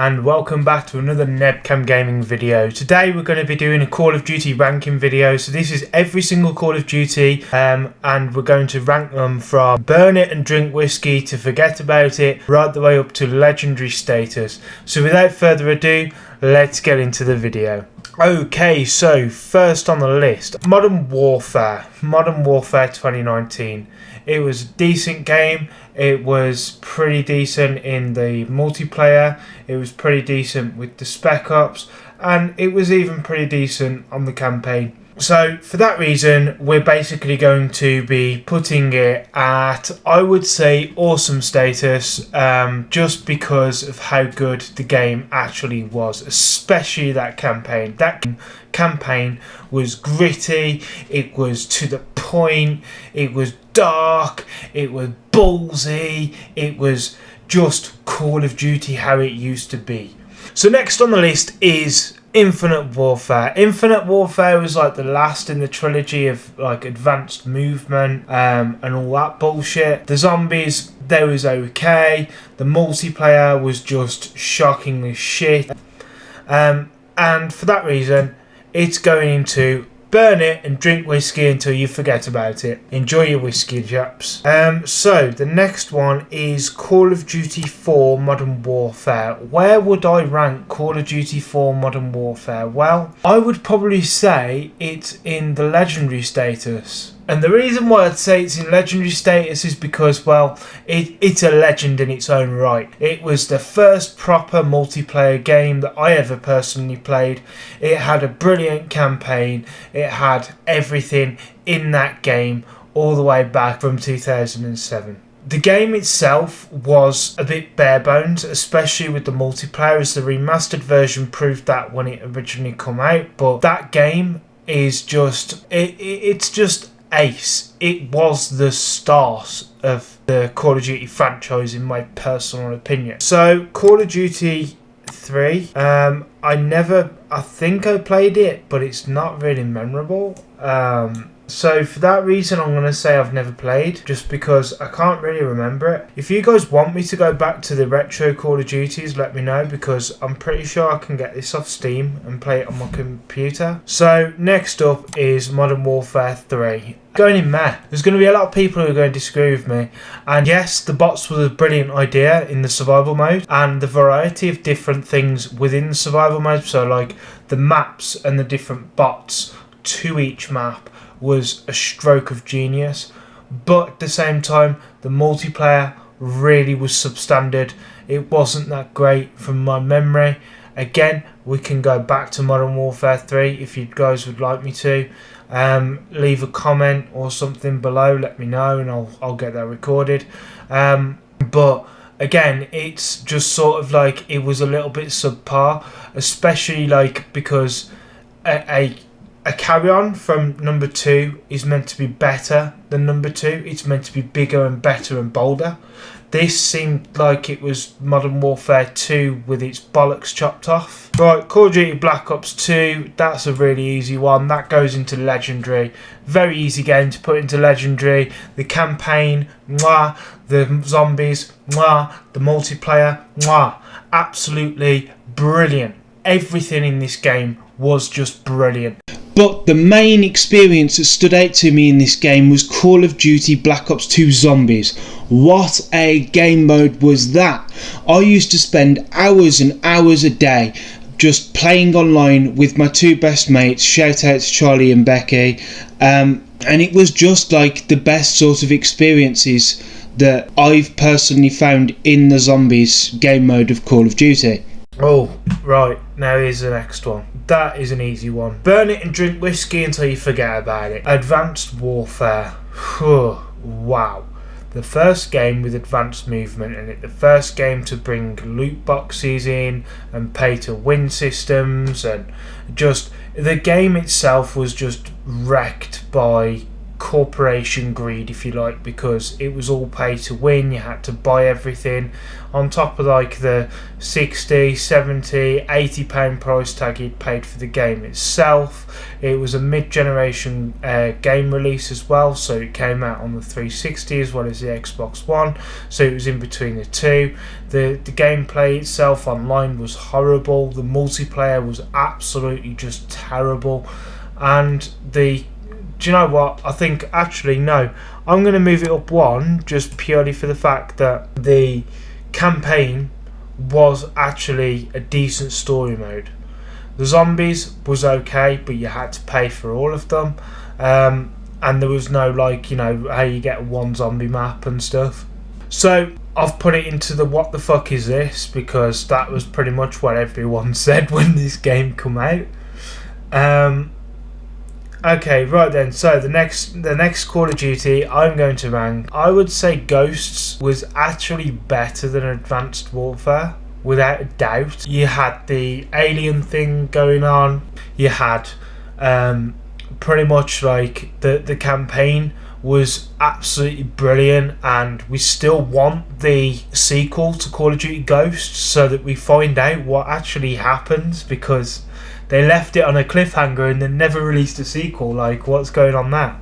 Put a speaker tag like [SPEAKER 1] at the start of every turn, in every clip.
[SPEAKER 1] and welcome back to another Nebcam Gaming video. Today we're going to be doing a Call of Duty ranking video. So this is every single Call of Duty and we're going to rank them from burn it and drink whiskey to forget about it right the way up to legendary status. So without further ado, let's get into the video. Okay, so first on the list, Modern Warfare 2019. It was a decent game. It was pretty decent in the multiplayer. It was pretty decent with the spec ops, and it was even pretty decent on the campaign. So for that reason, we're basically going to be putting it at, I would say, awesome status, just because of how good the game actually was, especially that campaign. That campaign was gritty, it was to the point, it was dark, it was ballsy, it was just Call of Duty how it used to be. So next on the list is Infinite Warfare. Infinite Warfare was like the last in the trilogy of like advanced movement and all that bullshit. The zombies, they was okay. The multiplayer was just shockingly shit. And for that reason, it's going into burn it and drink whiskey until you forget about it. Enjoy your whiskey, chaps. So the next one is Call of Duty 4 Modern Warfare. Where would I rank Call of Duty 4 Modern Warfare? Well, I would probably say it's in the legendary status. And the reason why I'd say it's in legendary status is because, well, it's a legend in its own right. It was the first proper multiplayer game that I ever personally played. It had a brilliant campaign. It had everything in that game all the way back from 2007. The game itself was a bit bare bones, especially with the multiplayer, as the remastered version proved that when it originally came out. But that game is just, it's just ace. It was the start of the Call of Duty franchise in my personal opinion. So Call of Duty 3, I think I played it, but it's not really memorable. So for that reason, I'm going to say I've never played, just because I can't really remember it. If you guys want me to go back to the retro Call of Duties, let me know, because I'm pretty sure I can get this off Steam and play it on my computer. So next up is Modern Warfare 3. Going in meh. There's going to be a lot of people who are going to disagree with me. And yes, the bots was a brilliant idea in the survival mode, and the variety of different things within the survival mode, so like the maps and the different bots to each map, was a stroke of genius. But at the same time, the multiplayer really was substandard. It wasn't that great from my memory. Again, we can go back to Modern Warfare 3 if you guys would like me to. Leave a comment or something below, let me know, and I'll get that recorded. But again, it's just sort of like it was a little bit subpar, especially like because a carry-on from number 2 is meant to be better than number 2. It's meant to be bigger and better and bolder. This seemed like it was Modern Warfare 2 with its bollocks chopped off. Right, Call of Duty Black Ops 2, that's a really easy one. That goes into legendary. Very easy game to put into legendary. The campaign, mwah. The zombies, mwah. The multiplayer, mwah. Absolutely brilliant. Everything in this game was just brilliant. But the main experience that stood out to me in this game was Call of Duty Black Ops 2 Zombies. What a game mode was that! I used to spend hours and hours a day just playing online with my two best mates, shout out to Charlie and Becky, and it was just like the best sort of experiences that I've personally found in the Zombies game mode of Call of Duty. Oh, right, now here's the next one. That is an easy one. Burn it and drink whiskey until you forget about it. Advanced Warfare. Wow. The first game with advanced movement in it. The first game to bring loot boxes in and pay to win systems, and just the game itself was just wrecked by corporation greed, if you like, because it was all pay to win. You had to buy everything on top of like the 60, 70, 80 pound price tag you'd paid for the game itself. It was a mid-generation game release as well, so it came out on the 360 as well as the Xbox One, so it was in between the two. The gameplay itself online was horrible. The multiplayer was absolutely just terrible, and do you know what? I think actually no, I'm going to move it up one just purely for the fact that the campaign was actually a decent story mode. The zombies was okay, but you had to pay for all of them, and there was no like, you know, how you get one zombie map and stuff. So I've put it into the what the fuck is this, because that was pretty much what everyone said when this game come out. Okay, right then, so the next Call of Duty I'm going to rank, I would say Ghosts was actually better than Advanced Warfare, without a doubt. You had the alien thing going on, you had pretty much like the campaign was absolutely brilliant, and we still want the sequel to Call of Duty Ghosts so that we find out what actually happens, because they left it on a cliffhanger and then never released a sequel. Like, what's going on there?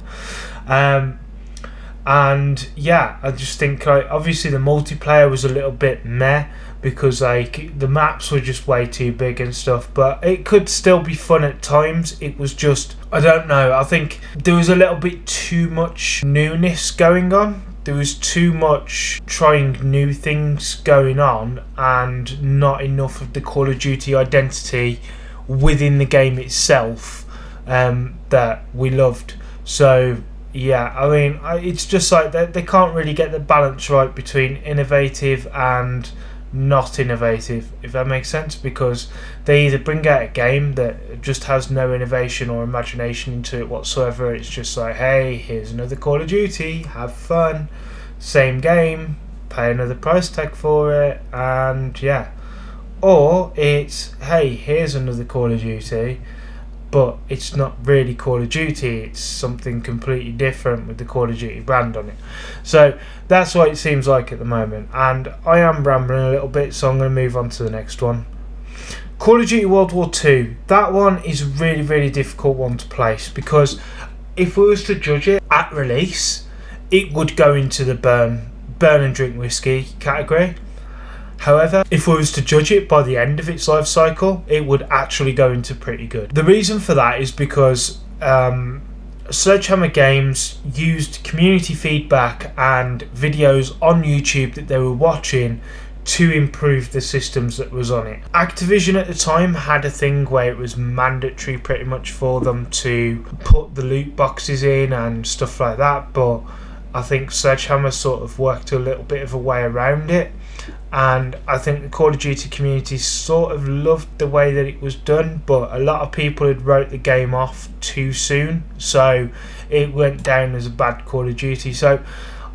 [SPEAKER 1] And yeah, I just think like obviously the multiplayer was a little bit meh, because like the maps were just way too big and stuff, but it could still be fun at times. It was just, I don't know, I think there was a little bit too much newness going on. There was too much trying new things going on, and not enough of the Call of Duty identity within the game itself that we loved. So yeah, I mean, it's just like they can't really get the balance right between innovative and not innovative, if that makes sense, because they either bring out a game that just has no innovation or imagination into it whatsoever. It's just like, hey, here's another Call of Duty, have fun, same game, pay another price tag for it, and yeah. Or it's, hey, here's another Call of Duty, but it's not really Call of Duty, it's something completely different with the Call of Duty brand on it. So that's what it seems like at the moment, and I am rambling a little bit, so I'm going to move on to the next one. Call of Duty World War II. That one is a really, really difficult one to place, because if we was to judge it at release, it would go into the burn and drink whiskey category. However, if we was to judge it by the end of its life cycle, it would actually go into pretty good. The reason for that is because Sledgehammer Games used community feedback and videos on YouTube that they were watching to improve the systems that was on it. Activision at the time had a thing where it was mandatory pretty much for them to put the loot boxes in and stuff like that, but I think Sledgehammer sort of worked a little bit of a way around it. And I think the Call of Duty community sort of loved the way that it was done, but a lot of people had wrote the game off too soon, so it went down as a bad Call of Duty. So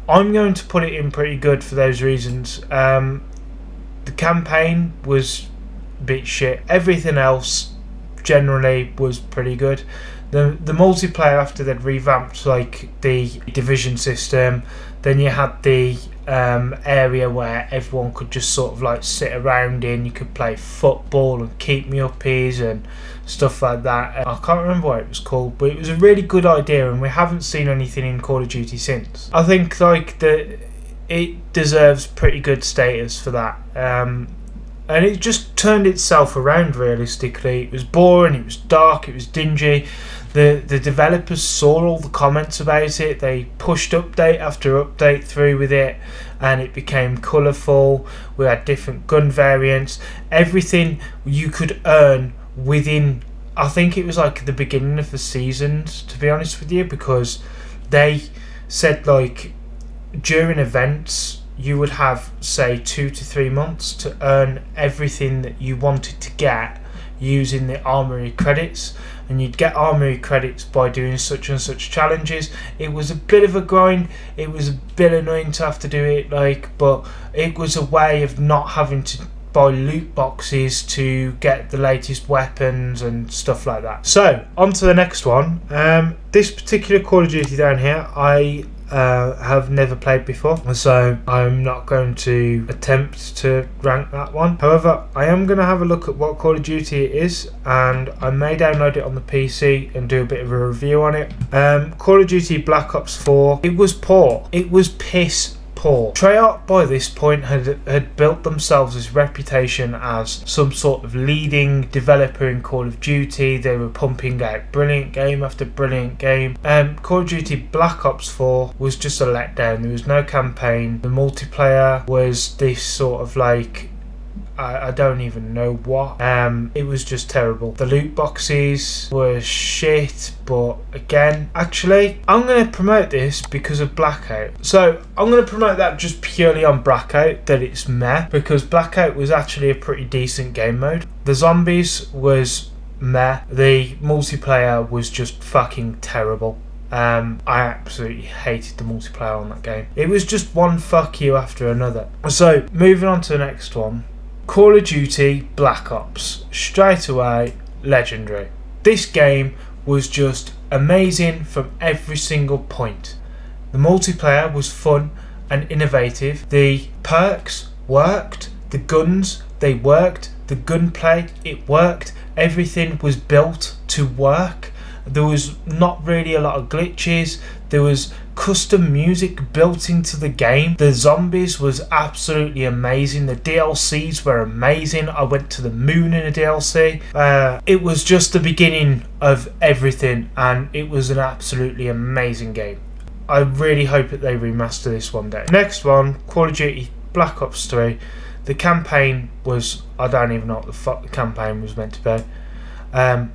[SPEAKER 1] I'm going to put it in pretty good for those reasons. The campaign was a bit shit. Everything else generally was pretty good. The multiplayer, after they'd revamped like the division system, then you had the area where everyone could just sort of like sit around in. You could play football and keep me uppies and stuff like that. I can't remember what it was called, but it was a really good idea, and we haven't seen anything in Call of Duty since. I think like it deserves pretty good status for that. And it just turned itself around realistically. It was boring, it was dark, it was dingy. The developers saw all the comments about it. They pushed update after update through with it, and it became colourful. We had different gun variants. Everything you could earn within, I think it was like the beginning of the seasons, to be honest with you, because they said like during events you would have say 2 to 3 months to earn everything that you wanted to get using the armory credits, and you'd get armory credits by doing such and such challenges. It was a bit of a grind, it was a bit annoying to have to do it, like, but it was a way of not having to buy loot boxes to get the latest weapons and stuff like that. So on to the next one. This particular Call of Duty down here, I have never played before, so I'm not going to attempt to rank that one. However, I am going to have a look at what Call of Duty it is, and I may download it on the PC and do a bit of a review on it. Call of Duty Black Ops 4, it was poor. It was piss poor. Treyarch by this point had built themselves this reputation as some sort of leading developer in Call of Duty. They were pumping out brilliant game after brilliant game. Call of Duty Black Ops 4 was just a letdown. There was no campaign. The multiplayer was this sort of like, I don't even know what. It was just terrible. The loot boxes were shit, but again, actually, I'm going to promote this because of Blackout. So I'm going to promote that just purely on Blackout, that it's meh, because Blackout was actually a pretty decent game mode. The zombies was meh. The multiplayer was just fucking terrible. I absolutely hated the multiplayer on that game. It was just one fuck you after another. So moving on to the next one. Call of Duty Black Ops, straight away legendary. This game was just amazing from every single point. The multiplayer was fun and innovative. The perks worked, the guns, they worked, the gunplay, it worked. Everything was built to work. There was not really a lot of glitches. There was custom music built into the game. The zombies was absolutely amazing. The DLCs were amazing. I went to the moon in a DLC. It was just the beginning of everything, and it was an absolutely amazing game. I really hope that they remaster this one day. Next one, Call of Duty Black Ops 3. The campaign was, I don't even know what the fuck the campaign was meant to be. The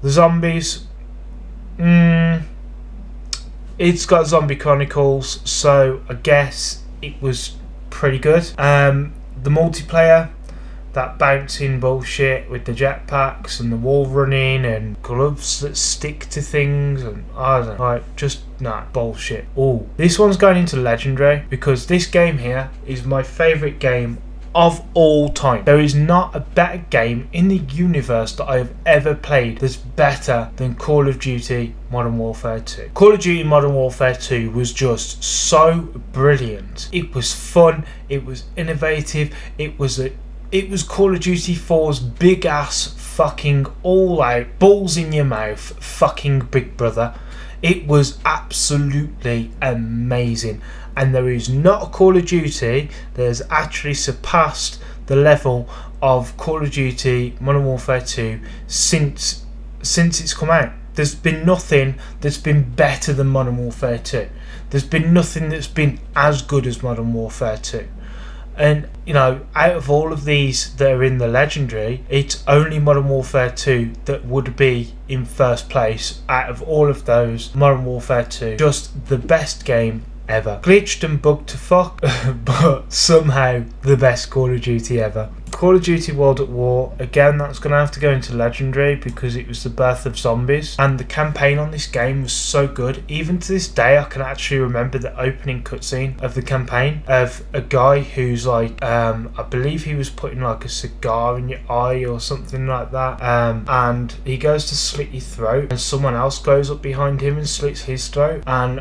[SPEAKER 1] zombies, it's got Zombie Chronicles, so I guess it was pretty good. The multiplayer, that bouncing bullshit with the jetpacks and the wall running and gloves that stick to things, and I don't know, like, just nah, bullshit. Oh, this one's going into legendary because this game here is my favourite game of all time. There is not a better game in the universe that I have ever played that's better than Call of Duty Modern Warfare 2. Call of Duty Modern Warfare 2 was just so brilliant. It was fun, it was innovative, it was Call of Duty 4's big ass fucking all out, balls in your mouth fucking Big Brother. It was absolutely amazing, and there is not a Call of Duty that has actually surpassed the level of Call of Duty Modern Warfare 2 since it's come out. There's been nothing that's been better than Modern Warfare 2. There's been nothing that's been as good as Modern Warfare 2. And, you know, out of all of these that are in the legendary, it's only Modern Warfare 2 that would be in first place out of all of those. Modern Warfare 2, just the best game ever. Glitched and bugged to fuck, but somehow the best Call of Duty ever. Call of Duty World at War, again, that's going to have to go into legendary because it was the birth of zombies, and the campaign on this game was so good. Even to this day, I can actually remember the opening cutscene of the campaign of a guy who's like, I believe he was putting like a cigar in your eye or something like that, and he goes to slit your throat, and someone else goes up behind him and slits his throat, and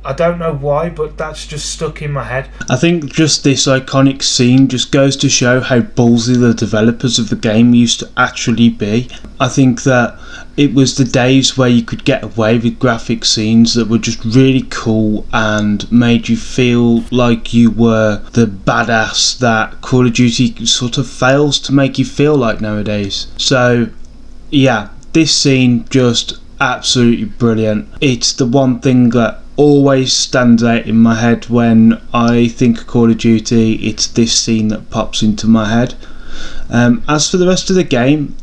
[SPEAKER 1] I don't know why, but that's just stuck in my head.
[SPEAKER 2] I think just this iconic scene just goes to show how ballsy the developers of the game used to actually be. I think that it was the days where you could get away with graphic scenes that were just really cool and made you feel like you were the badass that Call of Duty sort of fails to make you feel like nowadays. So yeah, this scene just absolutely brilliant. It's the one thing that always stands out in my head when I think of Call of Duty. It's this scene that pops into my head. As for the rest of the game,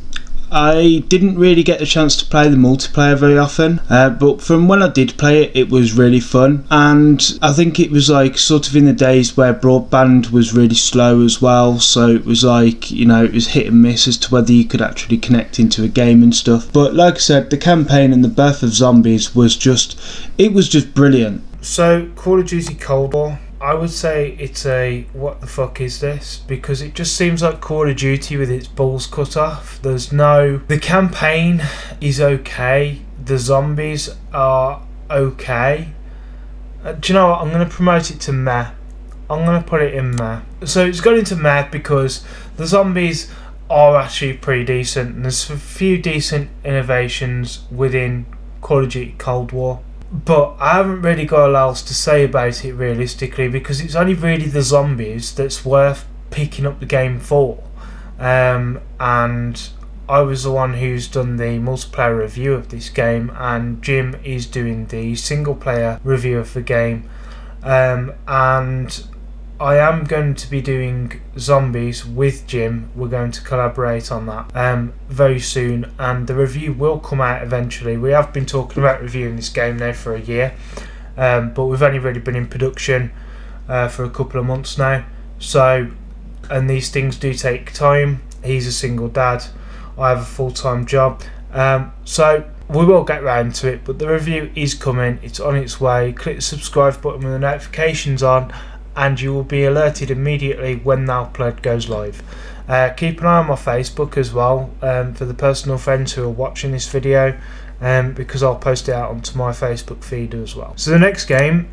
[SPEAKER 2] I didn't really get the chance to play the multiplayer very often, but from when I did play it, it was really fun. And I think it was like sort of in the days where broadband was really slow as well, so it was like, you know, it was hit and miss as to whether you could actually connect into a game and stuff. But like I said, the campaign and the birth of zombies was just, it was just brilliant.
[SPEAKER 1] So Call of Duty Cold War, I would say it's a what the fuck is this, because it just seems like Call of Duty with its balls cut off. The campaign is okay, the zombies are okay. Do you know what, I'm going to promote it to meh. I'm going to put it in meh. So it's gone into meh because the zombies are actually pretty decent, and there's a few decent innovations within Call of Duty Cold War. But I haven't really got a lot else to say about it realistically, because it's only really the zombies that's worth picking up the game for. And I was the one who's done the multiplayer review of this game, and Jim is doing the single player review of the game. And I am going to be doing zombies with Jim. We're going to collaborate on that very soon, and the review will come out eventually. We have been talking about reviewing this game now for a year, but we've only really been in production for a couple of months now. So, and these things do take time. He's a single dad. I have a full-time job. So we will get round to it, but the review is coming. It's on its way. Click the subscribe button with the notifications on, and you will be alerted immediately when the upload goes live. Keep an eye on my Facebook as well, for the personal friends who are watching this video, because I'll post it out onto my Facebook feed as well. So the next game,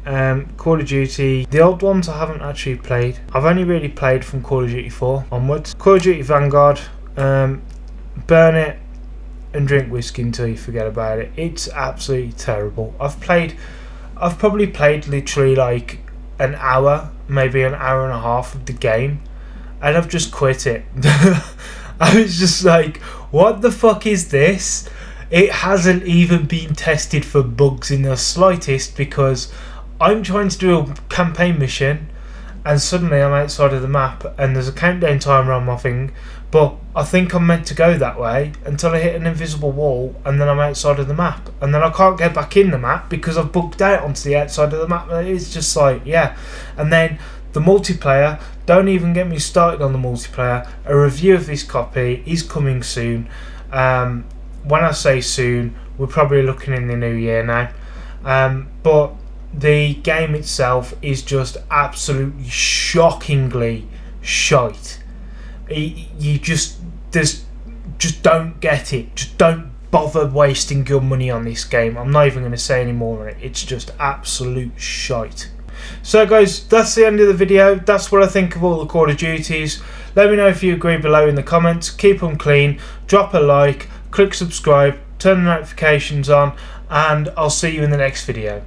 [SPEAKER 1] Call of Duty, the old ones I haven't actually played. I've only really played from Call of Duty 4 onwards. Call of Duty Vanguard, burn it and drink whiskey until you forget about it. It's absolutely terrible. I've probably played literally like an hour, maybe an hour and a half of the game, and I've just quit it. I was just like, what the fuck is this? It hasn't even been tested for bugs in the slightest, because I'm trying to do a campaign mission and suddenly I'm outside of the map and there's a countdown timer on my thing, but I think I'm meant to go that way until I hit an invisible wall, and then I'm outside of the map, and then I can't get back in the map because I've bugged out onto the outside of the map. It's just like, yeah. And then the multiplayer, don't even get me started on the multiplayer. A review of this copy is coming soon. When I say soon, we're probably looking in the new year now. But the game itself is just absolutely shockingly shite. You just don't get it. Just don't bother wasting your money on this game. I'm not even going to say any more on it. It's just absolute shite. So guys, that's the end of the video. That's what I think of all the Call of Duties. Let me know if you agree below in the comments. Keep them clean. Drop a like. Click subscribe. Turn the notifications on. And I'll see you in the next video.